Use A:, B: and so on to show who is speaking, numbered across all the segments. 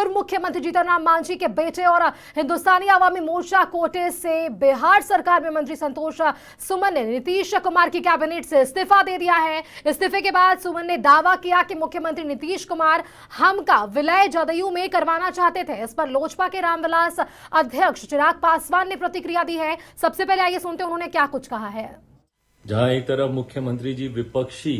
A: पूर्व मुख्यमंत्री जीतन राम मांझी के बेटे और हिंदुस्तानी अवामी मोर्चा कोटे से बिहार सरकार में मंत्री संतोष सुमन ने नीतीश कुमार की कैबिनेट से इस्तीफा दे दिया है। इस्तीफे के बाद सुमन ने दावा किया कि मुख्यमंत्री नीतीश कुमार हम का विलय जदयू में करवाना चाहते थे। इस पर लोजपा के रामविलास अध्यक्ष चिराग पासवान ने प्रतिक्रिया दी है। सबसे पहले आइए सुनते हैं उन्होंने क्या कुछ कहा है।
B: जहां एक तरफ मुख्यमंत्री जी विपक्षी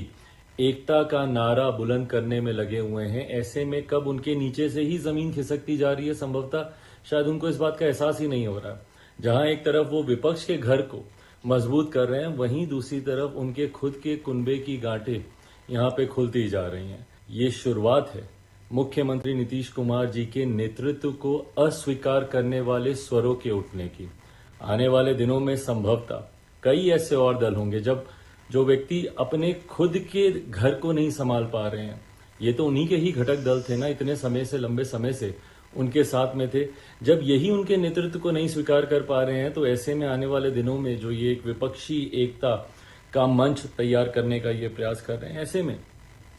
B: एकता का नारा बुलंद करने में लगे हुए हैं, ऐसे में कब उनके नीचे से ही जमीन खिसकती जा रही है, संभवतः शायद उनको इस बात का एहसास ही नहीं हो रहा। जहां एक तरफ वो विपक्ष के घर को मजबूत कर रहे हैं, वहीं दूसरी तरफ उनके खुद के कुनबे की गांठें यहां पे खुलती जा रही हैं। ये शुरुआत है मुख्यमंत्री नीतीश कुमार जी के नेतृत्व को अस्वीकार करने वाले स्वरों के उठने की। आने वाले दिनों में संभवतः कई ऐसे और दल होंगे जब जो व्यक्ति अपने खुद के घर को नहीं संभाल पा रहे हैं। ये तो उन्हीं के ही घटक दल थे ना, इतने समय से, लंबे समय से उनके साथ में थे। जब यही उनके नेतृत्व को नहीं स्वीकार कर पा रहे हैं, तो ऐसे में आने वाले दिनों में जो ये एक विपक्षी एकता का मंच तैयार करने का ये प्रयास कर रहे हैं, ऐसे में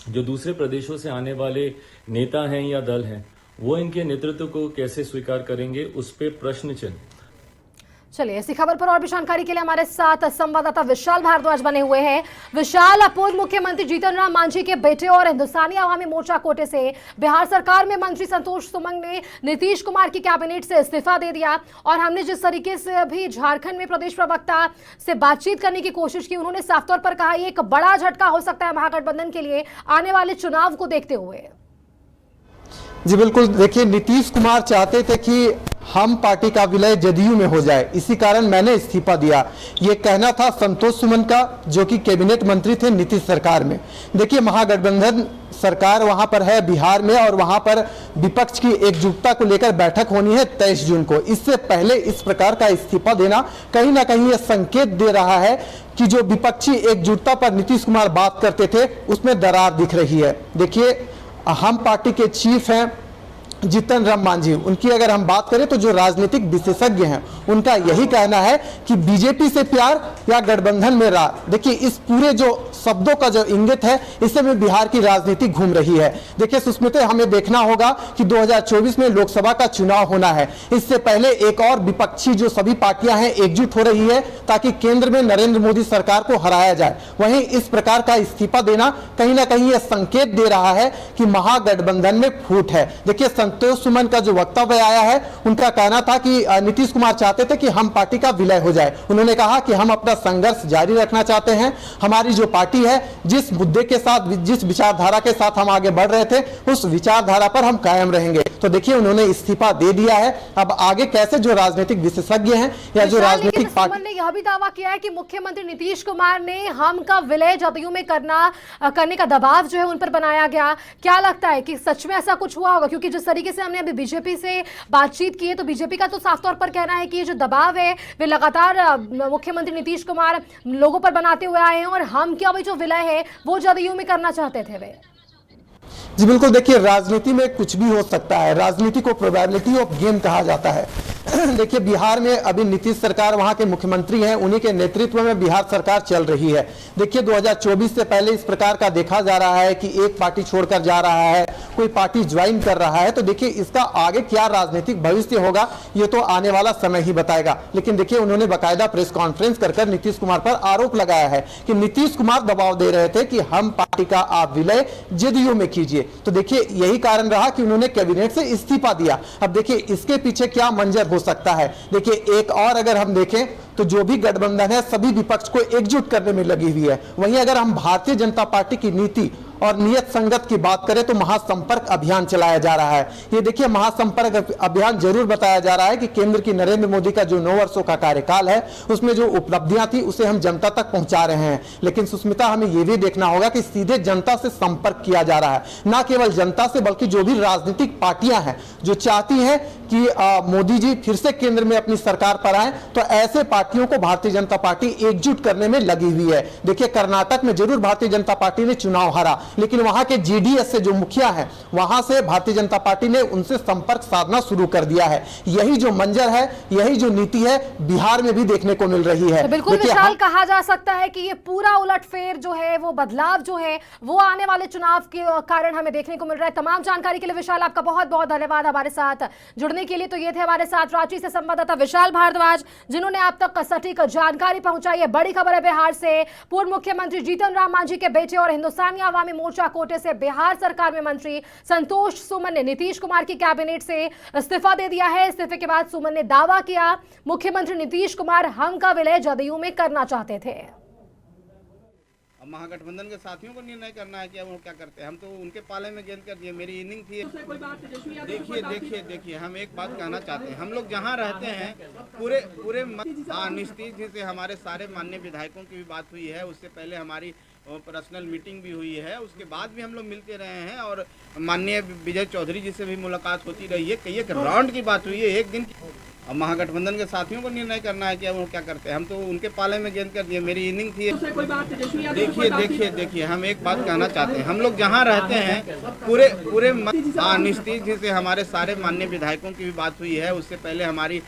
B: जो दूसरे प्रदेशों से आने वाले नेता हैं या दल हैं, वो इनके नेतृत्व को कैसे स्वीकार करेंगे, उस पर प्रश्न चिन्ह।
A: चलिए, इसी खबर पर और भी जानकारी के लिए हमारे साथ संवाददाता विशाल भारद्वाज बने हुए हैं। विशाल, पूर्व मुख्यमंत्री जीतन राम मांझी के बेटे और हिंदुस्तानी अवामी मोर्चा कोटे से बिहार सरकार में मंत्री संतोष सुमन ने नीतीश कुमार की कैबिनेट से इस्तीफा दे दिया और हमने जिस तरीके से अभी झारखंड में प्रदेश प्रवक्ता से बातचीत करने की कोशिश की, उन्होंने साफ तौर पर कहा ये एक बड़ा झटका हो सकता है महागठबंधन के लिए आने वाले चुनाव को देखते हुए।
C: जी बिल्कुल, देखिए नीतीश कुमार चाहते थे कि हम पार्टी का विलय जदयू में हो जाए, इसी कारण मैंने इस्तीफा दिया, ये कहना था संतोष सुमन का, जो कि कैबिनेट मंत्री थे नीतीश सरकार में। देखिए महागठबंधन सरकार वहां पर है बिहार में और वहां पर विपक्ष की एकजुटता को लेकर बैठक होनी है 23 जून को। इससे पहले इस प्रकार का इस्तीफा देना कहीं ना कहीं यह संकेत दे रहा है कि जो विपक्षी एकजुटता पर नीतीश कुमार बात करते थे उसमें दरार दिख रही है। देखिए हम पार्टी के चीफ हैं जीतन राम मांझी, उनकी अगर हम बात करें तो जो राजनीतिक विशेषज्ञ हैं उनका यही कहना है कि बीजेपी से प्यार या गठबंधन में राह। देखिए इस पूरे जो शब्दों का जो इंगित है, इससे में बिहार की राजनीति घूम रही है। देखिए सुष्मिता, हमें देखना होगा कि 2024 में लोकसभा का चुनाव होना है। इससे पहले एक और विपक्षी जो सभी पार्टियां हैं एकजुट हो रही है ताकि केंद्र में नरेंद्र मोदी सरकार को हराया जाए। वहीं इस प्रकार का इस्तीफा देना कहीं ना कहीं यह संकेत दे रहा है कि महागठबंधन में फूट है। देखिए संतोष सुमन का जो वक्तव्य आया है, उनका कहना था कि नीतीश कुमार चाहते थे कि हम पार्टी का विलय हो जाए। उन्होंने कहा कि हम अपना संघर्ष जारी रखना चाहते हैं, हमारी जो पार्टी है जिस मुद्दे के साथ, जिस विचारधारा के साथ हम आगे बढ़ रहे थे, उस विचारधारा पर हम कायम रहेंगे। तो देखिए उन्होंने इस्तीफा दे दिया है। अब आगे कैसे जो राजनीतिक विशेषज्ञ हैं या जो राजनीतिक पार्टी
A: ने यह भी दावा किया है कि मुख्यमंत्री नीतीश कुमार ने हम का विलय जदयू में करने का दबाव जो है उन पर बनाया गया। क्या लगता है कि सच में ऐसा कुछ हुआ होगा? क्योंकि जिस तरीके से हमने अभी बीजेपी से बातचीत की है, तो बीजेपी का तो साफ तौर पर कहना है कि ये जो दबाव है वे लगातार मुख्यमंत्री नीतीश कुमार लोगों पर बनाते हुए आए हैं और हम क्या जो विलय है वो जदयू में करना चाहते थे वे।
C: जी बिल्कुल, देखिए राजनीति में कुछ भी हो सकता है, राजनीति को प्रोबेबिलिटी ऑफ गेम कहा जाता है। देखिए बिहार में अभी नीतीश सरकार वहां के मुख्यमंत्री हैं, उन्हीं के नेतृत्व में बिहार सरकार चल रही है। देखिए 2024 से पहले इस प्रकार का देखा जा रहा है कि एक पार्टी छोड़कर जा रहा है, कोई पार्टी ज्वाइन कर रहा है। तो देखिए इसका आगे क्या राजनीतिक भविष्य होगा ये तो आने वाला समय ही बताएगा। लेकिन देखिए उन्होंने बाकायदा प्रेस कॉन्फ्रेंस कर नीतीश कुमार पर आरोप लगाया है कि नीतीश कुमार दबाव दे रहे थे कि हम पार्टी का आप विलय जदयू में कीजिए। तो देखिए यही कारण रहा कि उन्होंने कैबिनेट से इस्तीफा दिया। अब देखिए इसके पीछे क्या मंजर हो सकता है। देखिए एक और अगर हम देखें तो जो भी गठबंधन है सभी विपक्ष को एकजुट करने में लगी हुई है। वहीं अगर हम भारतीय जनता पार्टी की नीति और नियत संगत की बात करें तो महासंपर्क अभियान चलाया जा रहा है। ये देखिए महासंपर्क अभियान जरूर बताया जा रहा है कि केंद्र की नरेंद्र मोदी का जो 9 वर्षों का कार्यकाल है उसमें जो उपलब्धियां थी उसे हम जनता तक पहुंचा रहे हैं। लेकिन सुष्मिता, हमें यह भी देखना होगा कि सीधे जनता से संपर्क किया जा रहा है, ना केवल जनता से बल्कि जो भी राजनीतिक पार्टियां हैं जो चाहती हैं कि मोदी जी फिर से केंद्र में अपनी सरकार पर आए, तो ऐसे पार्टियों को भारतीय जनता पार्टी एकजुट करने में लगी हुई है। देखिए कर्नाटक में जरूर भारतीय जनता पार्टी ने चुनाव हारा, लेकिन वहां के जीडीएस से जो मुखिया है वहां से भारतीय जनता पार्टी ने उनसे संपर्क साधना शुरू कर दिया है। यही जो मंजर है, यही जो नीति है बिहार में भी देखने को मिल रही है।
A: तो बिल्कुल विशाल कहा जा सकता है कि ये पूरा उलटफेर जो है, वो बदलाव जो है, वो आने वाले चुनाव के कारण हमें देखने को मिल रहा है। तमाम जानकारी के लिए विशाल आपका बहुत बहुत धन्यवाद हमारे साथ जुड़ने के लिए। तो ये थे हमारे साथ रांची से संवाददाता विशाल भारद्वाज, जिन्होंने आप तक सटीक जानकारी पहुंचाई है। बड़ी खबर है बिहार से, पूर्व मुख्यमंत्री जीतन राम मांझी के बेटे और हिंदुस्तानी आवामी मोर्चा कोटे से बिहार सरकार में मंत्री संतोष सुमन ने नीतीश कुमार की कैबिनेट से इस्तीफा दे दिया है। इस्तीफे के बाद सुमन ने दावा किया मुख्यमंत्री नीतीश कुमार हम का विलय जदयू में करना चाहते थे।
D: अब महागठबंधन के साथियों को निर्णय करना है कि अब वो क्या करते हैं। हम तो उनके पाले में गेंद कर दिए, मेरी इनिंग थी। देखिए हम एक बात कहना चाहते हैं, हम लोग जहाँ रहते हैं पूरे नीतीश जी से हमारे सारे माननीय विधायकों की भी बात हुई है। उससे पहले हमारी पर्सनल मीटिंग भी हुई है, उसके बाद भी हम लोग मिलते रहे हैं और माननीय विजय चौधरी जी से भी मुलाकात होती रही है। कई एक राउंड की बात हुई है, एक दिन की। अब महागठबंधन के साथियों को निर्णय करना है कि अब वो क्या करते हैं। हम तो उनके पाले में गेंद कर दिए, मेरी इनिंग थी। देखिए हम एक बात कहना चाहते हैं, हम लोग जहाँ रहते हैं पूरे नीतीश जी से हमारे सारे माननीय विधायकों की भी बात हुई है। उससे पहले हमारी